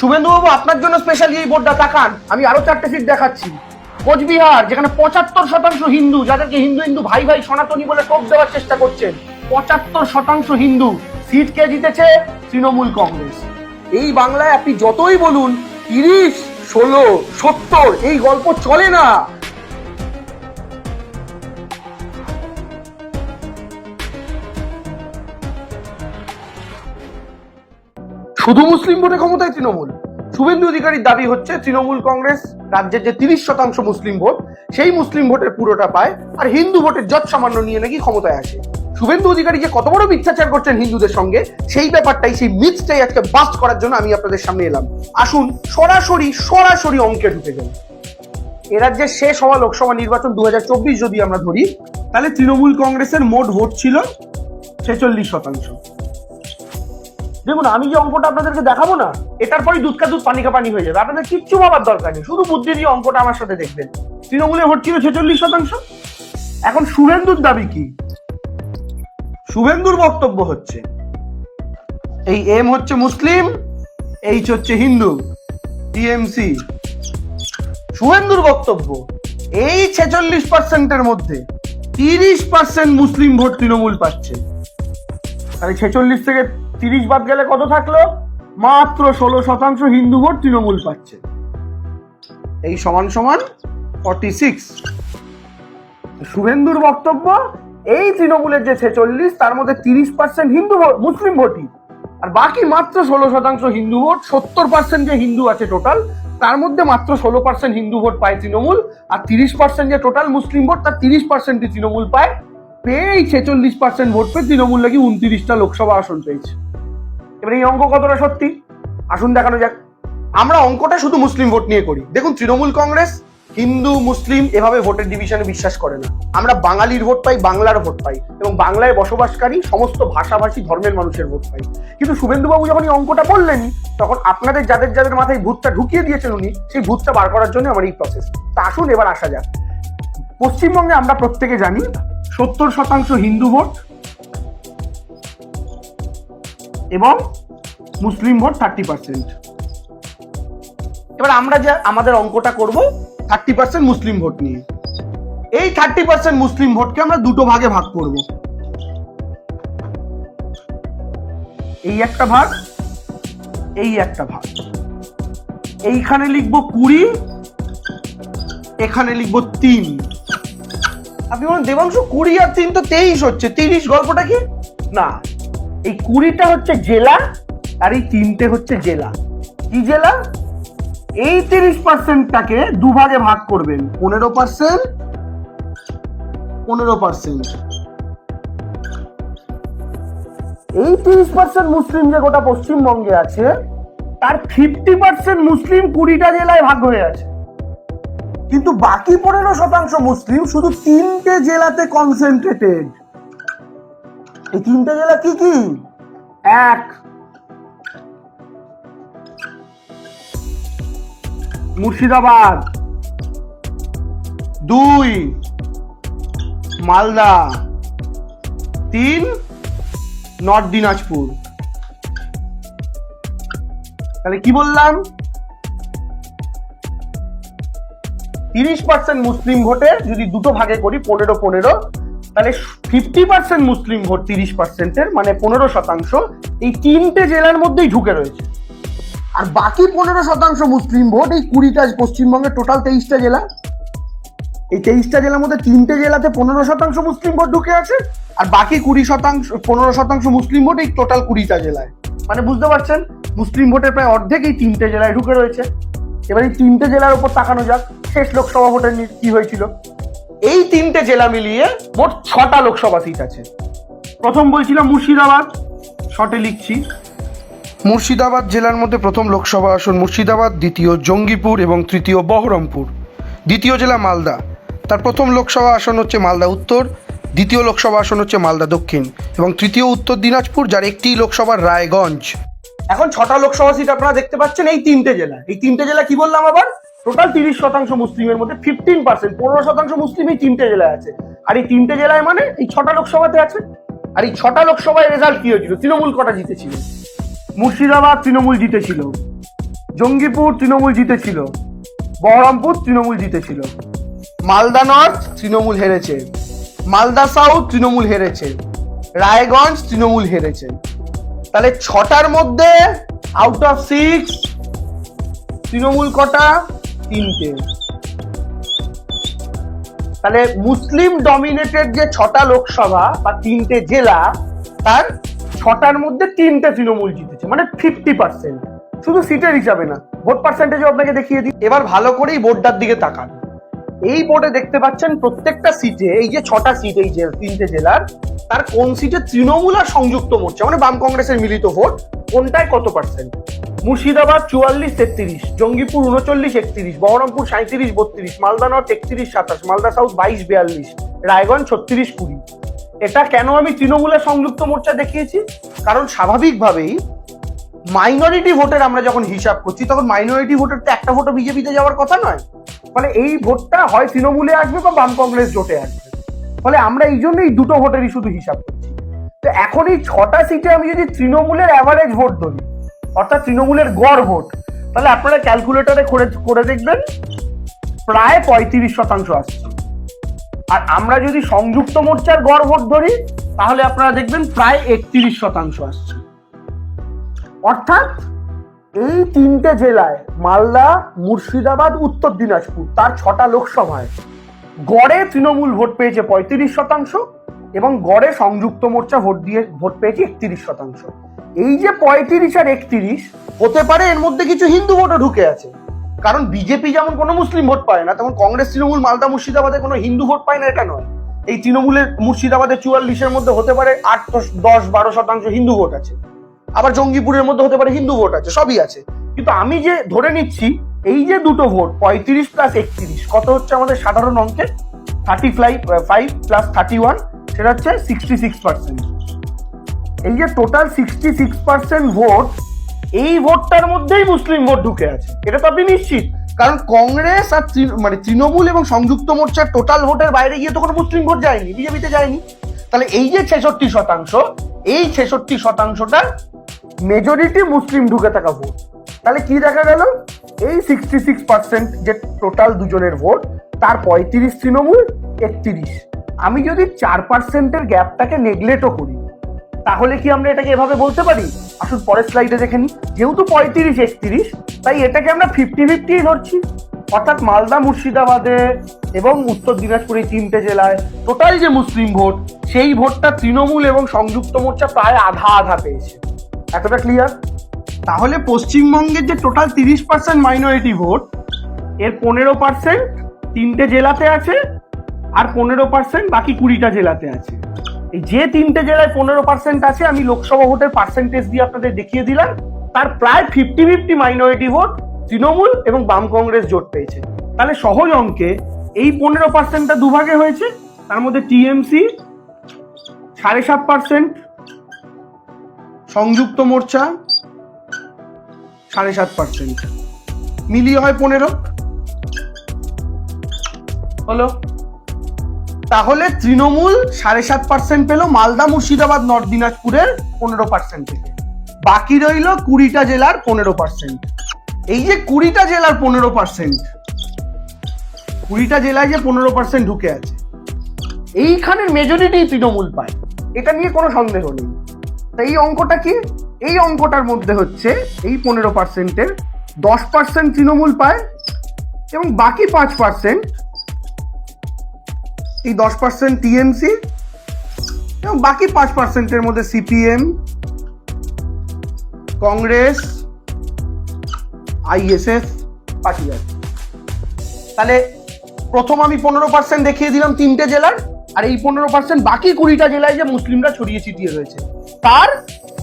শুভেন্দু বাবু, আপনার জন্য স্পেশালি এই বোর্ডটা তাকান, আমি আরো 4টে সিট দেখাচ্ছি। কোচবিহার, যেখানে 75% হিন্দু, যাদেরকে হিন্দু হিন্দু ভাই ভাই সনাতনী বলে টোপ দেওয়ার চেষ্টা করছেন, 75% হিন্দু, সিট কে জিতেছে? তৃণমূল কংগ্রেস। এই বাংলায় আপনি যতই বলুন 30, 16, 70, এই গল্প চলে না। শুধু মুসলিম ভোটে ক্ষমতায় তৃণমূল। শুভেন্দু অধিকারীর দাবি হচ্ছে তৃণমূল কংগ্রেস রাজ্যের যে 30% মুসলিম ভোট, সেই মুসলিম ভোটের পুরোটা পায়, আর হিন্দু ভোটের যত সামান্য নিয়ে নাকি ক্ষমতায় আসে। শুভেন্দু অধিকারী যে কত বড় মিথ্যাচার করছেন হিন্দুদের সঙ্গে, সেই ব্যাপারটাই, সেই মিথটাই আজকে বাস্ট করার জন্য আমি আপনাদের সামনে এলাম। আসুন সরাসরি অঙ্কে ঢুকে যাই। এ রাজ্যের শেষ হওয়া লোকসভা নির্বাচন 2024 যদি আমরা ধরি, তাহলে তৃণমূল কংগ্রেসের মোট ভোট ছিল 46%। দেখুন, আমি যে অঙ্কটা আপনাদেরকে দেখাবো না, এটার পরই দুধ কা দুধ পানি কা পানি হয়ে যাবে। আপনাদের কিচ্ছু ভাবার দরকার নেই, শুধু বুদ্ধি দিয়ে অঙ্কটা আমার সাথে দেখবেন। তৃণমূলের ভোট ছিল 46%। এখন শুভেন্দুর দাবি কি? শুভেন্দুর বক্তব্য হচ্ছে এই এম হচ্ছে মুসলিম, এইচ হচ্ছে হিন্দু, টিএমসি। শুভেন্দুর বক্তব্য এই 46%-এর মধ্যে 30% মুসলিম ভোট তৃণমূল পাচ্ছে। তাহলে 46 থেকে 30 বাদ গেলে কত থাকলো? মাত্র 16% হিন্দু ভোট তৃণমূল পাচ্ছে। এই সমান সমান 46। শুভেন্দুর বক্তব্য এই তৃণমূলের যে 46, তার মধ্যে 30% হিন্দু মুসলিম ভোটই, আর বাকি মাত্র 16% হিন্দু ভোট। 70% যে হিন্দু আছে টোটাল, তার মধ্যে মাত্র 16% হিন্দু ভোট পায় তৃণমূল, আর 30% যে টোটাল মুসলিম ভোট, তার 30%ই তৃণমূল পায়। পেয়ে এই 46% ভোট পেয়ে তৃণমূল নাকি 29টা লোকসভা আসন পেয়েছে। এবার এই অঙ্ক কতটা সত্যি আসুন দেখানো যাক। আমরা অঙ্কটা শুধু মুসলিম ভোট নিয়ে করি। দেখুন, তৃণমূল কংগ্রেস হিন্দু মুসলিম এভাবে ভোটের ডিভিশনে বিশ্বাস করে না। আমরা বাঙালির ভোট পাই, বাংলার ভোট পাই, এবং বাংলায় বসবাসকারী সমস্ত ভাষাভাষী ধর্মের মানুষের ভোট পাই। কিন্তু শুভেন্দুবাবু যখন এই অঙ্কটা বললেন, তখন আপনাদের যাদের যাদের মাথায় ভূতটা ঢুকিয়ে দিয়েছেন উনি, সেই ভূতটা বার করার জন্য আমার এই প্রসেস। তা আসুন এবার আসা যাক। পশ্চিমবঙ্গে আমরা প্রত্যেকে জানি 70% হিন্দু ভোট এবং মুসলিম ভোট 30%। এবার আমরা যে আমাদের অঙ্কটা করব 30% মুসলিম ভোট নিয়ে। এই 30% মুসলিম ভোটকে আমরা দুটো ভাগে ভাগ করব। এই একটা ভাগ, এই একটা ভাগ। এইখানে লিখবো 20, এখানে লিখবো 3। আপনি বলেন দেবাংশু 20 আর 3 তো 23 হচ্ছে, 30 গল্পটা কি? না, এই 20টা হচ্ছে জেলা, আর এই 3টে হচ্ছে জেলা। কি জেলা? এই 30%টাকে দুভাগে ভাগ করবেন, 15%, 15%। এই 30% মুসলিম যে গোটা পশ্চিমবঙ্গে আছে, তার 50% মুসলিম 20টা জেলায় ভাগ হয়ে আছে। কিন্তু বাকি 15% মুসলিম শুধু 3টে জেলাতে কনসেন্ট্রেটেড। এই 3টে জেলা কি কি? 1, মুর্শিদাবাদ, 2, মালদা, 3, নর্থ দিনাজপুর। তাহলে কি বললাম? 30% মুসলিম ভোটে যদি দুটো ভাগে করি 15-15, তাহলে 50% মুসলিম ভোট 30%-এর মানে 15% এই 3টে জেলার মধ্যেই ঢুকে রয়েছে। আর বাকি 15% মুসলিম ভোট এই 20টা পশ্চিমবঙ্গের টোটাল 23টা জেলা। এই 23টা জেলার মধ্যে 3টে জেলাতে 15% মুসলিম ভোট ঢুকে আছে, আর বাকি 15% মুসলিম ভোট এই টোটাল 20টা জেলায়। মানে বুঝতে পারছেন, মুসলিম ভোটের প্রায় অর্ধেক এই 3টে জেলায় ঢুকে রয়েছে। এবার এই 3টে জেলার উপর তাকানো যাক, শেষ লোকসভা ভোটের কি হয়েছিল। এই 3টে জেলা মিলিয়ে মোট 6টা লোকসভা সিট আছে। প্রথম বলছিলাম মুর্শিদাবাদ, শর্টে লিখছি। মুর্শিদাবাদ জেলার মধ্যে প্রথম লোকসভা আসন মুর্শিদাবাদ, দ্বিতীয় জঙ্গিপুর এবং তৃতীয় বহরমপুর। দ্বিতীয় জেলা মালদা, তার প্রথম লোকসভা আসন হচ্ছে মালদা উত্তর, দ্বিতীয় লোকসভা আসন হচ্ছে মালদা দক্ষিণ, এবং তৃতীয় উত্তর দিনাজপুর, যার একটি লোকসভার রায়গঞ্জ। এখন 6টা লোকসভা সিট আপনারা দেখতে পাচ্ছেন এই 3টে জেলা। এই 3টে জেলা কি বললাম আবার? টোটাল 30% মুসলিমের মধ্যে 15%, 15% মুসলিম এই 3টে জেলায় আছে। আর এই 3টে জেলায় মানে এই 6টা লোকসভাতে আছে। আর এই 6টা লোকসভায় রেজাল্ট কি হয়েছিল? তৃণমূল কটা জিতেছিল? মুর্শিদাবাদ তৃণমূল জিতেছিল, জঙ্গিপুর তৃণমূল জিতেছিল, বহরমপুর তৃণমূল জিতেছিল, মালদা নর্থ তৃণমূল হেরেছে, মালদা সাউথ তৃণমূল হেরেছে, রায়গঞ্জ তৃণমূল হেরেছে। তাহলে 6টার মধ্যে আউট অফ 6 তৃণমূল কটা? 3টে। তাহলে মুসলিম ডমিনেটেড যে 6টা লোকসভা বা 3টে জেলা, তার 6টার মধ্যে 3টে তৃণমূল জিতেছে, মানে 50%। শুধু সিটের হিসাবে না, ভোট পার্সেন্টেজও আপনাকে দেখিয়ে দিই। এবার ভালো করেই বোর্ডটার দিকে তাকান। এই বোর্ডে দেখতে পাচ্ছেন প্রত্যেকটা সিটে, এই যে 6টা সিট, এই যে 3টে জেলার, তার কোন সিটে তৃণমূল আর সংযুক্ত মোর্চা মানে বাম কংগ্রেসের মিলিত ভোট কোনটায় কত percent. Murshidabad 44-33, Jangipur 39-31, Baharampur 37-32, Malda north 31-27, Malda south 22-42, Raiganj 36-20। এটা কেন আমি তৃণমূলের সংযুক্ত মোর্চা দেখিয়েছি? কারণ স্বাভাবিকভাবেই মাইনরিটি ভোটের আমরা যখন হিসাব করছি, তখন মাইনরিটি ভোটের তো একটা ভোটও বিজেপিতে যাওয়ার কথা নয়। ফলে এই ভোটটা হয় তৃণমূলে আসবে বা বাম কংগ্রেস জোটে আসবে। ফলে আমরা এই জন্য এই দুটো ভোটেরই শুধু হিসাব করছি। তো এখন এই 6টা সিটে আমি যদি তৃণমূলের অ্যাভারেজ ভোট ধরি, অর্থাৎ তৃণমূলের গড় ভোট, তাহলে আপনারা ক্যালকুলেটরে করে দেখবেন প্রায় 35% আসছে। আর আমরা যদি সংযুক্ত মোর্চার গড় ভোট ধরি, তাহলে আপনারা দেখবেন প্রায় 31% আসছে। অর্থাৎ এই 3টে জেলায়, মালদা, মুর্শিদাবাদ, উত্তর দিনাজপুর, তার 6টা লোকসভায় গড়ে তৃণমূল ভোট পেয়েছে 35% এবং গড়ে সংযুক্ত মোর্চা ভোট পেয়েছে 31%। এই যে 35 আর 31 হতে পারে এর মধ্যে কিছু হিন্দু ভোটও ঢুকে আছে। কারণ বিজেপি যেমন কোনো মুসলিম ভোট পায় না, তেমন কংগ্রেস তৃণমূল মালদা মুর্শিদাবাদে কোনো হিন্দু ভোট পায় না, এটা নয়। এই তৃণমূলের মুর্শিদাবাদে 44-এর মধ্যে হতে পারে 8-10-12% হিন্দু ভোট আছে, আবার জঙ্গিপুরের মধ্যে হতে পারে হিন্দু ভোট আছে, সবই আছে। কিন্তু আমি যে ধরে নিচ্ছি এই যে দুটো ভোট 35 + 31 কত হচ্ছে আমাদের সাধারণ অঙ্কে 35 + 31, সেটা হচ্ছে 66%। এই যে টোটাল 66% ভোট, এই ভোটটার মধ্যেই মুসলিম ভোট ঢুকে আছে, এটা তো আপনি নিশ্চিত। কারণ কংগ্রেস আর মানে তৃণমূল এবং সংযুক্ত মোর্চার টোটাল ভোটের বাইরে গিয়ে তো কোনো মুসলিম ভোট যায়নি, বিজেপিতে যায়নি। তাহলে এই যে 66%, এই 66%টা মেজরিটি মুসলিম ঢুকে থাকা ভোট। তাহলে কি দেখা গেল? এই 66% যে টোটাল দুজনের ভোট, তার 35 তৃণমূল, 31। আমি যদি 4%-এর গ্যাপটাকে নেগলেক্টও করি, তাহলে কি আমরা এটাকে এভাবে বলতে পারি? আসুন পরের স্লাইডে দেখে নিই। যেহেতু 35-31, তাই এটাকে আমরা 50-50 ধরছি। অর্থাৎ মালদা, মুর্শিদাবাদে এবং উত্তর দিনাজপুরে 3টে জেলায় টোটাল যে মুসলিম ভোট, সেই ভোটটা তৃণমূল এবং সংযুক্ত মোর্চা প্রায় আধা আধা পেয়েছে। এতটা ক্লিয়ার? তাহলে পশ্চিমবঙ্গের যে টোটাল 30% মাইনরিটি ভোট, এর 15% 3টে জেলাতে আছে, আর 15% বাকি 20টা জেলাতে আছে। এই যে 3টে জেলায় 15% আছে, আমি লোকসভা ভোটের পার্সেন্টেজ দিয়ে আপনাদের দেখিয়ে দিলাম, তার প্রায় 50-50 মাইনরিটি ভোট তৃণমূল এবং বাম কংগ্রেস জোট পেয়েছে। তাহলে সহজ অঙ্কে এই 15%টা দুভাগে হয়েছে, তার মধ্যে টিএমসি 7.5%, সংযুক্ত মোর্চা 7.5%, মিলিয়ে হয় 15 হলো। তাহলে তৃণমূল 7.5% পেল মালদা, মুর্শিদাবাদ, নর্থ দিনাজপুরের 15% থেকে। বাকি রইল 20টা জেলার 15%। এই যে 20টা জেলার 15%, 20টা জেলায় যে 15% ঢুকে আছে, এইখানের মেজরিটি তৃণমূল পায়, এটা নিয়ে কোনো সন্দেহ নেই। এই অঙ্কটা কি? এই অঙ্কটার মধ্যে হচ্ছে এই 15%-এর 10% তৃণমূল পায় এবং বাকি 5%, এই 10% টিএমসি এবং বাকি 5%-এর মধ্যে সিপিএম, কংগ্রেস, আইএসএফ পার্টি আছে। তাহলে প্রথম আমি 15% দেখিয়ে দিলাম 3টে জেলার, আর এই 15% বাকি 20টা জেলায় যে মুসলিমরা ছড়িয়ে ছিটিয়ে রয়েছে, তার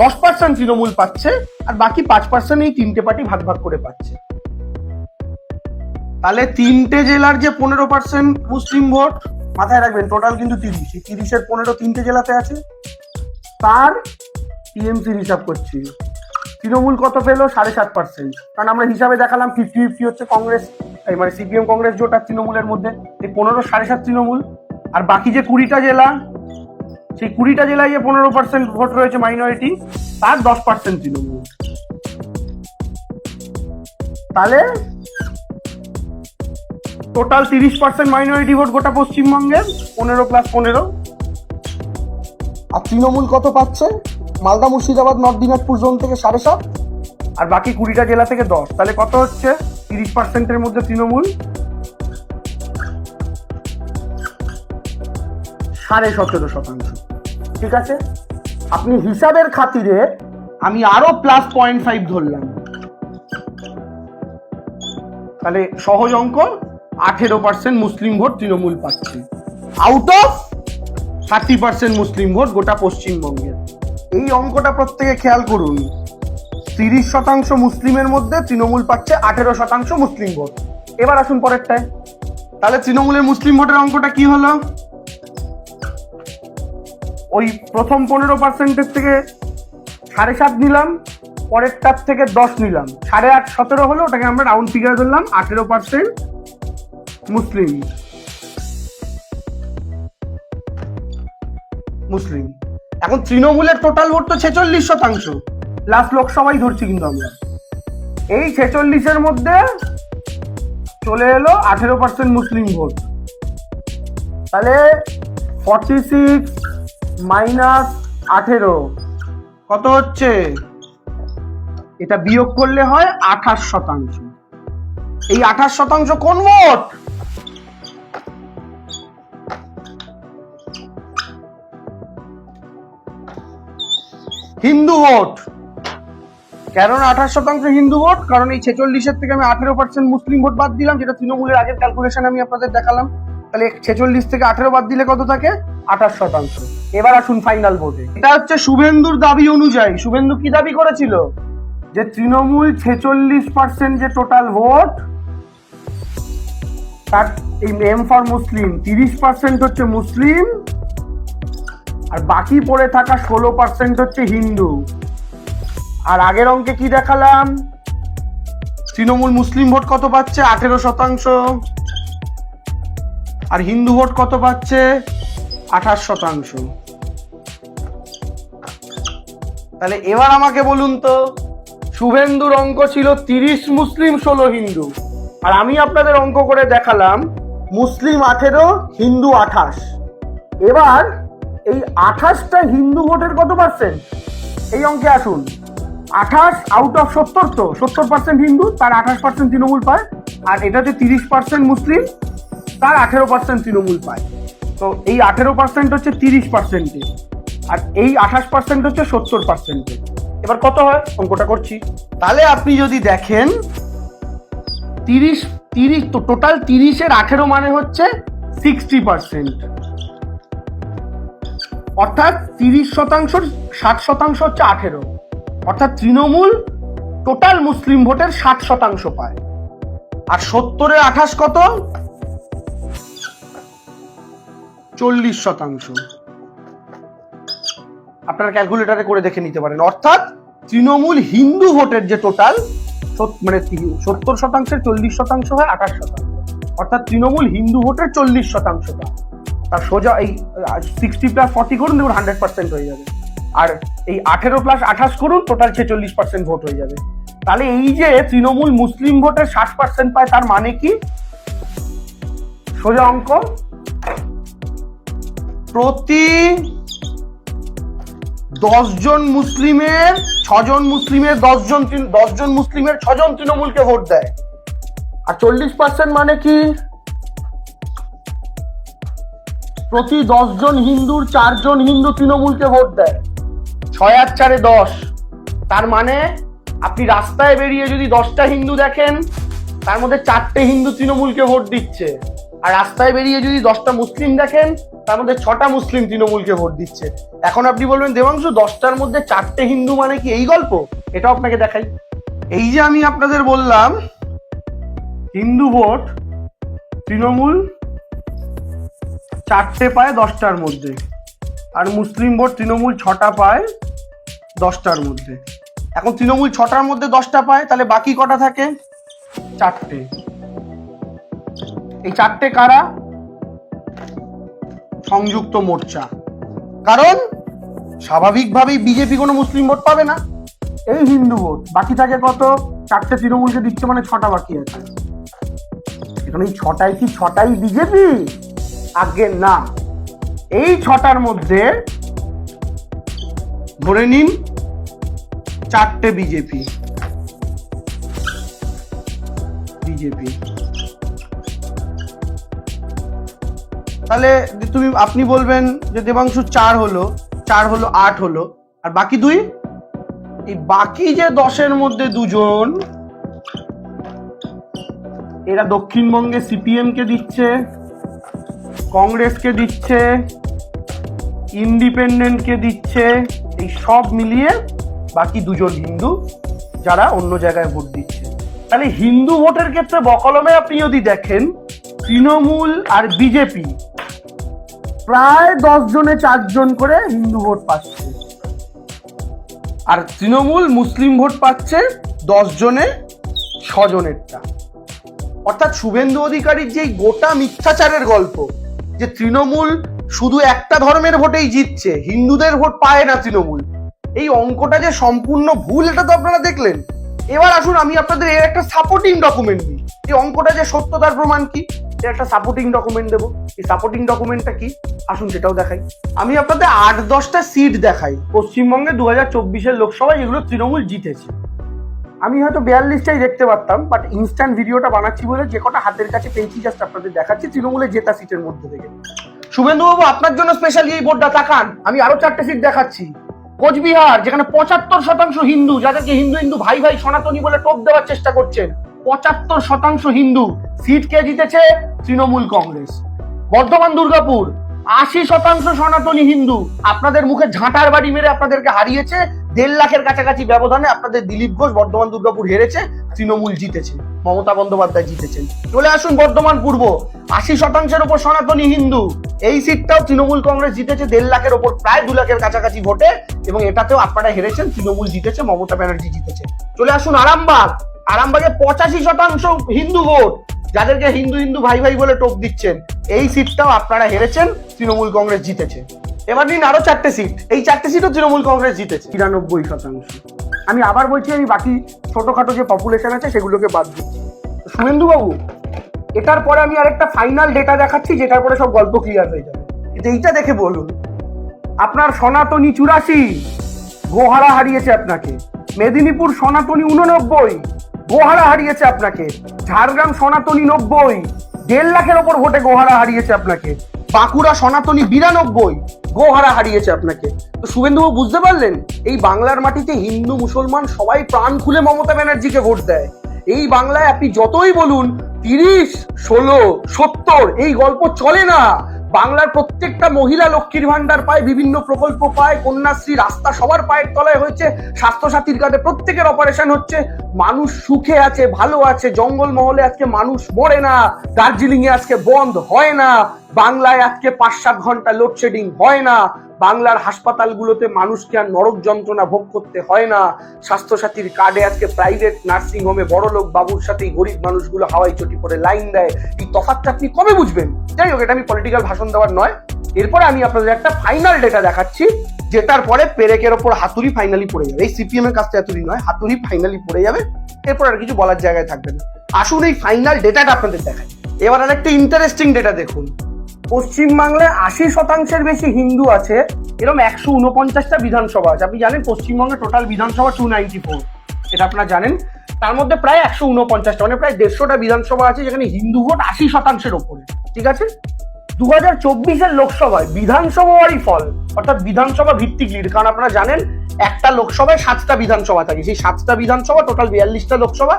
10% তৃণমূল পাচ্ছে, আর বাকি 5% এই 3টে পার্টি ভাগ ভাগ করে পাচ্ছে। তাহলে 3টে জেলার যে 15% মুসলিম ভোট, মাথায় রাখবেন টোটাল কিন্তু 30, এই 30-এর 15 3টে জেলাতে আছে, তার টিএমসির হিসাব করছি। তৃণমূল কত পেলো? 7.5%। কারণ আমরা হিসাবে দেখালাম 50-50 হচ্ছে কংগ্রেস, মানে সিপিএম কংগ্রেস জোট আর তৃণমূলের মধ্যে। এই 15 7.5 তৃণমূল, আর বাকি যে 20টা জেলা, সেই 20টা জেলায় যে 15% ভোট রয়েছে মাইনরিটি, তার 10% তৃণমূল। তাহলে টোটাল 30% মাইনরিটি ভোট গোটা পশ্চিমবঙ্গের, 15+15। আর তৃণমূল কত পাচ্ছে? মালদা, মুর্শিদাবাদ, নর্থ দিনাজপুর জোন থেকে 7.5, আর বাকি 20টা জেলা থেকে 10। তাহলে কত হচ্ছে 30%-এর মধ্যে তৃণমূল? 17.5%। ঠিক আছে, আপনি হিসাবের খাতিরে আমি আরো +0.5 ধরলাম, তাহলে সহজ অঙ্ক 18% মুসলিম ভোট তৃণমূল পাচ্ছে আউট অফ 30% মুসলিম ভোট গোটা পশ্চিমবঙ্গের। এই অঙ্কটা প্রত্যেকে খেয়াল করুন। 30% মুসলিমের মধ্যে তৃণমূল পাচ্ছে 18% মুসলিম ভোট। এবার আসুন পরেরটায়। তাহলে তৃণমূলের মুসলিম ভোটের অঙ্কটা কি হলো? ওই প্রথম 15%-এর থেকে 7.5 নিলাম, পরেরটার থেকে 10 নিলাম, 8.5 17 হলো, ওটাকে আমরা রাউন্ড ফিগার ধরলাম, 18% মুসলিম। এখন তৃণমূলের টোটাল ভোট তো 46%, লাস্ট লোকসভায় ধরছি কিন্তু আমরা। এই 46-এর মধ্যে চলে এলো 18% মুসলিম ভোট। তাহলে 46 - 18 কত হচ্ছে? এটা বিয়োগ করলে হয় 28%। এই 28% কোন ভোট? হিন্দু ভোট। কেন 28% হিন্দু ভোট? কারণ এই 46-এর থেকে আমি 18% মুসলিম ভোট বাদ দিলাম, যেটা তৃণমূলের আগের ক্যালকুলেশন আমি আপনাদের দেখালাম। তাহলে 46 থেকে 18 বাদ দিলে কত থাকে? 28%। এবার আসুন ফাইনাল ভোটে। এটা হচ্ছে শুভেন্দুর দাবি অনুযায়ী। শুভেন্দু কি দাবি করেছিল? যে তৃণমূল 46% যে টোটাল ভোট, তার এই এম ফর মুসলিম 30% হচ্ছে মুসলিম, আর বাকি পড়ে থাকা 16% হচ্ছে হিন্দু। আর আগের অঙ্কে কি দেখালাম? তৃণমূল মুসলিম ভোট কত পাচ্ছে? 18%, আর হিন্দু ভোট কত পাচ্ছে? 28%। তাহলে এবার আমাকে বলুন তো, শুভেন্দুর অঙ্ক ছিল 30 মুসলিম 16 হিন্দু, আর আমি আপনাদের অঙ্ক করে দেখালাম মুসলিম 18 হিন্দু 28। এবার এই 28টা হিন্দু ভোটের কত পার্সেন্ট? এই অঙ্কে আসুন। 28 আউট অফ 70, তো 70% হিন্দু, তার 28% তৃণমূল পায়, আর এটাতে 30% মুসলিম, তার 18% তৃণমূল পায়। তো এই 18% হচ্ছে 30%, আর এই 28% হচ্ছে 70%। এবার কত হয় অঙ্কটা করছি। তাহলে আপনি যদি দেখেন 30 তো টোটাল 30-এর 18 মানে হচ্ছে 60%, অর্থাৎ 30%, 60% হচ্ছে 18, অর্থাৎ তৃণমূল টোটাল মুসলিম ভোটের 60% পায়। আর 70-এর 28 কত? 40%। আপনারা ক্যালকুলেটরে করে দেখে নিতে পারেন। অর্থাৎ তৃণমূল হিন্দু ভোটের যে টোটাল, মানে 70%-এর 40% হয় 28%, অর্থাৎ তৃণমূল হিন্দু ভোটের 40% পায়। তার সোজা এই 60 + 40 করুন, দেখুন 100% হয়ে যাবে। আর এই 18 + 28 করুন, টোটাল 46% ভোট হয়ে যাবে। তাহলে এই যে তৃণমূল মুসলিম ভোটের 60% পায়, তার মানে কি? সোজা অঙ্ক, প্রতি 10 জন মুসলিমের 6 জন মুসলিমের 10 জন মুসলিমের 6 জন তৃণমূলকে ভোট দেয়। আর 40% মানে কি? প্রতি 10 জন হিন্দুর 4 জন হিন্দু তৃণমূলকে ভোট দেয়। 6 আর 4 10। তার মানে আপনি রাস্তায় বেরিয়ে যদি 10টা হিন্দু দেখেন, তার মধ্যে 4টে হিন্দু তৃণমূলকে ভোট দিচ্ছে। আর রাস্তায় বেরিয়ে যদি 10টা মুসলিম দেখেন, তার মধ্যে 6টা মুসলিম তৃণমূলকে ভোট দিচ্ছে। এখন আপনি বলবেন, দেবাংশু 10টার মধ্যে 4টে হিন্দু মানে কি এই গল্প? এটা আপনাকে দেখাই। এই যে আমি আপনাদের বললাম হিন্দু ভোট তৃণমূল 4টে পায় 10টার মধ্যে, আর মুসলিম ভোট তৃণমূল 6টা পায় 10টার মধ্যে। এখন তৃণমূল 6টার মধ্যে 10টা পায়, তাহলে বাকি কটা থাকে? 4টে। এই 4টে কারা? সংযুক্ত মোর্চা। কারণ স্বাভাবিকভাবেই বিজেপি কোনো মুসলিম ভোট পাবে না। এই হিন্দু ভোট, বাকি থাকে কত? 4টে তৃণমূলকে দিচ্ছে, মানে 6টা বাকি আছে। এখন এই 6টায় কি 6টাই বিজেপি? আগে না, এই 6টার মধ্যে ধরে নিন 4টে বিজেপি। তাহলে আপনি বলবেন যে দেবাংশু 4 হলো 8 হলো, আর বাকি 2, এই বাকি যে 10-এর মধ্যে 2জন, এরা দক্ষিণবঙ্গে সিপিএম কে দিচ্ছে, কংগ্রেসকে দিচ্ছে, ইন্ডিপেন্ডেন্ট কে দিচ্ছে, এই সব মিলিয়ে বাকি 2জন হিন্দু যারা অন্য জায়গায় ভোট দিচ্ছে। তাহলে হিন্দু ভোটের ক্ষেত্রে বকলমে আপনি যদি দেখেন, তৃণমূল আর বিজেপি প্রায় 10 জনে 4 জন করে হিন্দু ভোট পাচ্ছে, আর তৃণমূল মুসলিম ভোট পাচ্ছে 10 জনে 6 জনেরটা। অর্থাৎ শুভেন্দু অধিকারীর যে গোটা মিথ্যাচারের গল্প, যে তৃণমূল শুধু একটা ধর্মের ভোটেই জিতছে, হিন্দুদের ভোট পায় না তৃণমূল, এই অঙ্কটা যে সম্পূর্ণ ভুল, এটা তো আপনারা দেখলেন। এবার আসুন আমি আপনাদের এর একটা সাপোর্টিং ডকুমেন্ট দিই, এই অঙ্কটা যে সত্য তার প্রমাণ কি, এর একটা সাপোর্টিং ডকুমেন্ট দেবো। এই সাপোর্টিং ডকুমেন্টটা কি, আসুন সেটাও দেখাই। আমি আপনাদের 8-10টা সিট দেখাই পশ্চিমবঙ্গে 2024-এর লোকসভায়, যেগুলো তৃণমূল জিতেছে। আমি হয়তো 42টাই দেখতে পারতাম, বাট ইনস্ট্যান্ট ভিডিওটা বানাচ্ছি বলে যে কটা হাতের কাছে পেয়েছি জাস্ট আপনাদের দেখাচ্ছি তৃণমূলের জেতা সিটের মধ্যে থেকে। শুভেন্দু বাবু, আপনার জন্য স্পেশালি এই বোর্ডটা তাকান, আমি আরো 4টে সিট দেখাচ্ছি। কোচবিহার, যেখানে 75% হিন্দু, যাদেরকে হিন্দু হিন্দু ভাই ভাই সনাতনী বলে টোপ দেওয়ার চেষ্টা করছেন, 75% হিন্দু, সিট কে জিতেছে? তৃণমূল কংগ্রেস। বর্ধমান দুর্গাপুর, 80% সনাতনী হিন্দু, আপনাদের মুখে ঝাঁটার বাড়ি মেরে আপনাদেরকে হারিয়েছে, 1.5 লাখের কাছাকাছি ব্যবধানে আপনাদের দিলীপ ঘোষ বর্ধমান দুর্গাপুর হেরেছে, তৃণমূল জিতেছে, মমতা বন্দ্যোপাধ্যায় জিতেছেন। চলে আসুন বর্ধমান পূর্ব, 80%-এর উপর সনাতনী হিন্দু, এই সিটটাও তৃণমূল কংগ্রেস জিতেছে 1.5 লাখের উপর, প্রায় 2 লাখের কাছাকাছি ভোটে, এবং এটাতেও আপনারা হেরেছেন, তৃণমূল জিতেছে, মমতা ব্যানার্জি জিতেছে। চলে আসুন আরামবাগ, আরামবাগে 85% হিন্দু ভোট, যাদেরকে হিন্দু হিন্দু ভাই ভাই বলে টোপ দিচ্ছেন, এই সিটটাও আপনারা হেরেছেন, তৃণমূল কংগ্রেস জিতেছে। এবার দিন আরো 4টে সিট, এই 4টে সিটও তৃণমূল কংগ্রেস জিতেছে, 93%। আমি আবার বলছি, আমি বাকি ছোটখাটো যে পপুলেশন আছে সেগুলোকে বাদ দিচ্ছি। শুভেন্দু বাবু, এটার পরে আমি আরেকটা ফাইনাল ডেটা দেখাচ্ছি, যেটার পরে সব গল্প ক্লিয়ার হয়ে যাবে। এইটা দেখে বলুন, আপনার সনাতনী 84, গোহারা হারিয়েছে আপনাকে। মেদিনীপুর সনাতনী 89, গোহারা হারিয়েছে আপনাকে। ঝাড়গ্রাম সনাতনী 90, 1.5 লাখের ওপর ভোটে গোহারা হারিয়েছে আপনাকে। বাঁকুড়া সনাতনী 92, গোহারা হারিয়েছে আপনাকে। তো শুভেন্দুবাবু বুঝতে পারলেন, এই বাংলার মাটিতে হিন্দু মুসলমান সবাই প্রাণ খুলে মমতা ব্যানার্জিকে ভোট দেয়। এই বাংলায় আপনি যতই বলুন 30, 16, 70, এই গল্প চলে না। বাংলার প্রত্যেকটা মহিলা লক্ষ্মীর ভান্ডার পায়, বিভিন্ন প্রকল্প পায়, কন্যাশ্রী, রাস্তা সবার পায়ের তলায় হয়েছে, স্বাস্থ্যসাথীর কার্ডে প্রত্যেকের অপারেশন হচ্ছে, মানুষ সুখে আছে, ভালো আছে, জঙ্গলমহলে আজকে মানুষ মরে না, দার্জিলিং এ আজকে বন্ধ হয় না, বাংলায় আজকে 5-7 ঘন্টা লোডশেডিং হয় না, বাংলার হাসপাতালগুলোতে মানুষকে আর নরক যন্ত্রণা ভোগ করতে হয় না, স্বাস্থ্যসাথীর কার্ডে আজকে প্রাইভেট নার্সিং হোমে বড়লোক বাবুর সাথে গরিব মানুষগুলো হাওয়াই চটি পরে লাইন দেয়। এই তফাৎটা আপনি কবে বুঝবেন? যাই হোক, এটা আমি পলিটিক্যাল ভাষণ দেওয়ার নয়। এরপরে আমি আপনাদের একটা ফাইনাল ডেটা দেখাচ্ছি, যেটার পরে পেরেকের ওপর হাতুড়ি ফাইনালি পড়ে যাবে। এই সিপিএম এর কাছে হাতুড়ি নয়, হাতুড়ি ফাইনালি পড়ে যাবে, এরপর আর কিছু বলার জায়গায় থাকবে না। আসুন এই ফাইনাল ডেটাটা আপনাদের দেখাই। এবার আর একটা ইন্টারেস্টিং ডেটা দেখুন, পশ্চিমবাংলায় 80%-এর বেশি হিন্দু আছে, এরকম 149টা বিধানসভা আছে। আপনি জানেন পশ্চিমবঙ্গে টোটাল বিধানসভা 294, এটা আপনারা জানেন। তার মধ্যে প্রায় 149টা, মানে প্রায় 150টা বিধানসভা আছে যেখানে হিন্দু ভোট 80%-এর ওপরে। ঠিক আছে, 2024-এর লোকসভায় বিধানসভারই ফল, অর্থাৎ বিধানসভা ভিত্তিক লিড, কারণ আপনারা জানেন একটা লোকসভায় 7টা বিধানসভা থাকে, সেই 7টা বিধানসভা টোটাল 42টা লোকসভা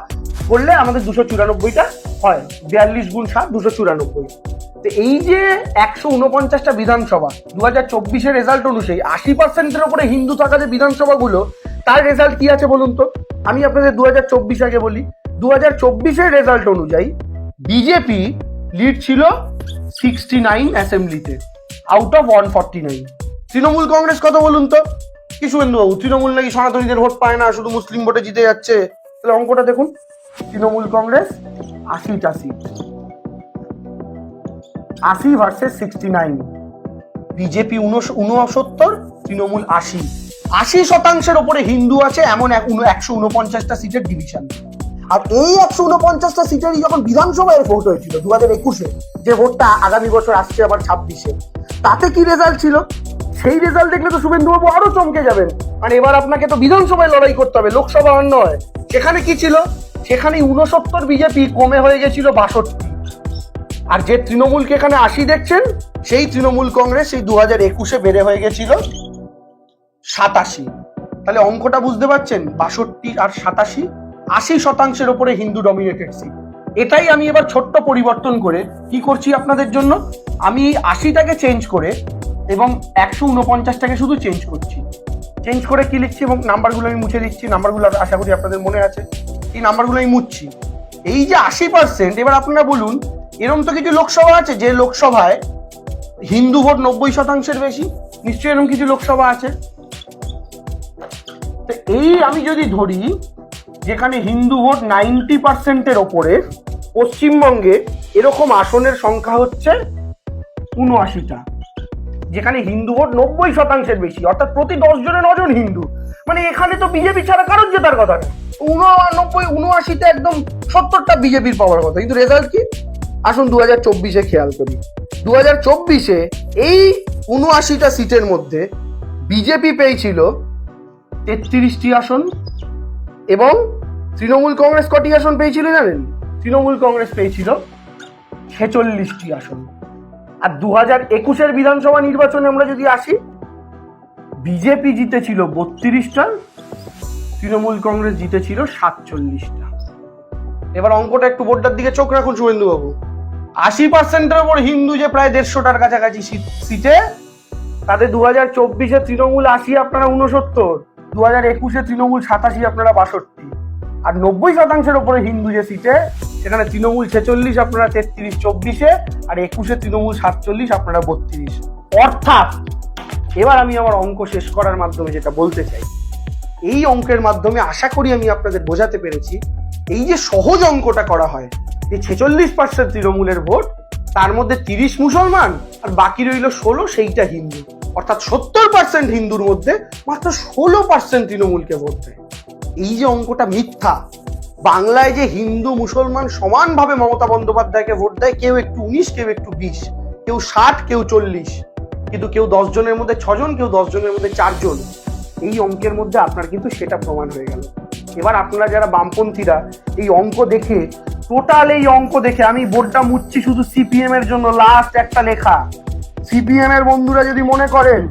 করলে আমাদের 294টা হয়, 42 গুণ 7 294। তো এই যে 149টা বিধানসভা 2024-এর রেজাল্ট অনুযায়ী 80%-এর উপরে হিন্দু থাকা যে বিধানসভাগুলো, তার রেজাল্ট কি আছে বলুন তো? আমি আপনাদের 2024 আগে বলি। 2024-এর রেজাল্ট অনুযায়ী বিজেপি লিড ছিল 69 অ্যাসেম্বলিতে আউট অফ 149। তৃণমূল কংগ্রেস কত বলুন তো? কি শুভেন্দুবাবু, তৃণমূল নাকি সনাতনীদের ভোট পায় না, শুধু মুসলিম ভোটে জিতে যাচ্ছে? তাহলে অঙ্কটা দেখুন, তৃণমূল কংগ্রেস 80টা সিট, 80 ভার্সেস 69, বিজেপি 69, তৃণমূল 80। 80% ওপরে হিন্দু আছে এমন 149টা সিটের ডিভিশন। আর এই 149টা সিটেরই যখন বিধানসভায় ভোট হয়েছিল 2021-এ, যে ভোটটা আগামী বছর আসছে আবার 26-এ, তাতে কি রেজাল্ট ছিল? সেই রেজাল্ট দেখলে তো শুভেন্দুবাবু আরো চমকে যাবেন। মানে এবার আপনাকে তো বিধানসভায় লড়াই করতে হবে, লোকসভা আর নয়। সেখানে কি ছিল? সেখানে 69 বিজেপি কমে হয়ে গেছিল 62। আর যে তৃণমূলকে এখানে 80 দেখছেন, সেই তৃণমূল কংগ্রেস সেই 2021-এ বেড়ে হয়ে গেছিল 87। তাহলে অঙ্কটা বুঝতে পারছেন? 62 আর 87, 80% ওপরে হিন্দু ডমিনেটেড সিট। এটাই আমি এবার ছোট্ট পরিবর্তন করে কি করছি আপনাদের জন্য, আমি 80টাকে চেঞ্জ করে এবং 149টাকে শুধু চেঞ্জ করছি। চেঞ্জ করে কি লিখছি এবং নাম্বারগুলো আমি মুছে দিচ্ছি। নাম্বারগুলো আশা করি আপনাদের মনে আছে। এই নাম্বারগুলো আমি মুছছি। এই যে 80%, এবার আপনারা বলুন, এরকম তো কিছু লোকসভা আছে যে লোকসভায় হিন্দু ভোট 90%-এর বেশি। নিশ্চয়ই এরকম কিছু লোকসভা আছে। তো এই আমি যদি ধরি যেখানে হিন্দু ভোট 90%-এর ওপরে, পশ্চিমবঙ্গে এরকম আসনের সংখ্যা হচ্ছে 79টা, যেখানে হিন্দু ভোট 90%-এর বেশি, অর্থাৎ প্রতি 10 জনে 9 জন হিন্দু। মানে এখানে তো বিজেপি ছাড়া কারোর জেতার কথা না। 79-79তে একদম 70টা বিজেপির পাওয়ার কথা, কিন্তু রেজাল্ট কি? আসুন 2024-এ খেয়াল করি। 2024-এ এই 79টা সিটের মধ্যে বিজেপি পেয়েছিল 33টি আসন এবং তৃণমূল কংগ্রেস কটি আসন পেয়েছিল জানেন? তৃণমূল কংগ্রেস পেয়েছিল 46টি আসন। আর 2021-এর বিধানসভা নির্বাচনে আমরা যদি আসি, বিজেপি জিতেছিল 32টা, তৃণমূল কংগ্রেস জিতেছিল 47টা। এবার অঙ্কটা একটু বোর্ডটার দিকে চোখ রাখুন শুভেন্দু বাবু। 80%-এর ওপর হিন্দু যে প্রায় 150টার কাছাকাছি সিটে, তাদের 2024-এ তৃণমূল 80, আপনারা 69, 2021-এ তৃণমূল 87, আপনারা 62। আর 90%-এর ওপরে হিন্দু যে সিটে, সেখানে তৃণমূল 46, আপনারা 33 24-এ, আর 21-এ তৃণমূল 47, আপনারা 32। অর্থাৎ এবার আমি আমার অঙ্ক শেষ করার মাধ্যমে যেটা বলতে চাই, এই অঙ্কের মাধ্যমে আশা করি আমি আপনাদের বোঝাতে পেরেছি, এই যে সহজ অঙ্কটা করা হয়, যে 46% তৃণমূলের ভোট, তার মধ্যে 30 মুসলমান আর বাকি রইল 16, সেইটা হিন্দু। অর্থাৎ 70% হিন্দুর মধ্যে মাত্র 16% তৃণমূলকে ভোট দেয়। এই যে অঙ্কটা মিথ্যা। বাংলায় যে হিন্দু মুসলমান সমানভাবে মমতা বন্দ্যোপাধ্যায়কে ভোট দেয়, কেউ একটু 19, কেউ একটু 20, কেউ 60, কেউ 40, কিন্তু কেউ 10 জনের মধ্যে 6 জন, কেউ 10 জনের মধ্যে 4 জন। এই অঙ্কের মধ্যে আপনার কিন্তু সেটা প্রমাণ হয়ে গেল। এবার আপনারা যারা বামপন্থীরা এই অঙ্ক দেখে, টোটাল এই অঙ্ক দেখে, আমি বোর্ডটা মুছছি শুধু সিপিএম এর জন্য, লাস্ট একটা লেখা। সিপিএম এর বন্ধুরা যদি মনে করেন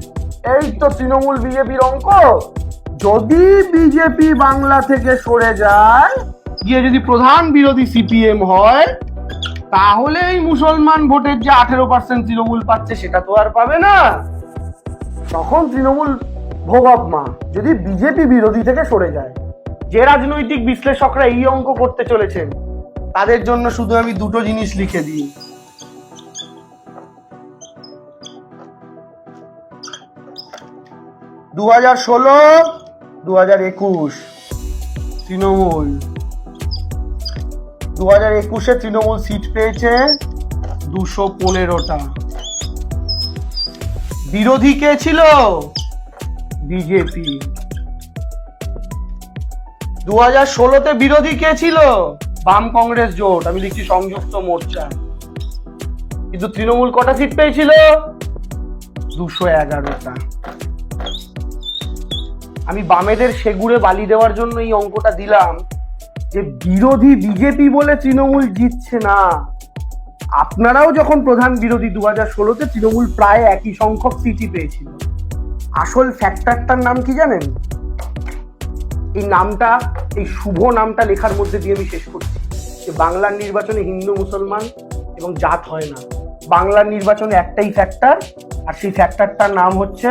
এই তো তৃণমূল বিজেপির অঙ্ক, যদি বিজেপি বাংলা থেকে সরে যায়, গিয়ে যদি প্রধান বিরোধী সিপিএম হয়, তাহলে এই মুসলমান ভোটের যে 18% তৃণমূল পাচ্ছে সেটা তো আর পাবে না। তখন তৃণমূল ভোগব মা, যদি বিজেপি বিরোধী থেকে সরে যায়। যে রাজনৈতিক বিশ্লেষকরা এই অঙ্ক করতে চলেছেন, তাদের জন্য শুধু আমি দুটো জিনিস লিখে দিই। দু 2016, 2021 তৃণমূল, 2021-এ তৃণমূল সিট পেয়েছে 215টা। বিরোধী কে ছিল? বিজেপি। 2016-তে বিরোধী কে ছিল? বাম কংগ্রেস জোট, আমি লিখছি সংযুক্ত মোর্চা। কিন্তু তৃণমূল কটা সিট পেয়েছিল? 211টা। আমি বামেদের সেগুড়ে বালি দেওয়ার জন্য এই অঙ্কটা দিলাম, যে বিরোধী বিজেপি বলে তৃণমূল জিতছে না। আপনারাও যখন প্রধান বিরোধী 2016-তে, তৃণমূল প্রায় একই সংখ্যক সিটই পেয়েছিল। আসল ফ্যাক্টরটার নাম কি জানেন? এই নামটা, এই শুভ নামটা লেখার মধ্যে দিয়ে আমি শেষ করছি, যে বাংলার নির্বাচনে হিন্দু মুসলমান এবং জাত হয় না। বাংলার নির্বাচনে একটাই ফ্যাক্টর, আর সেই ফ্যাক্টরটার নাম হচ্ছে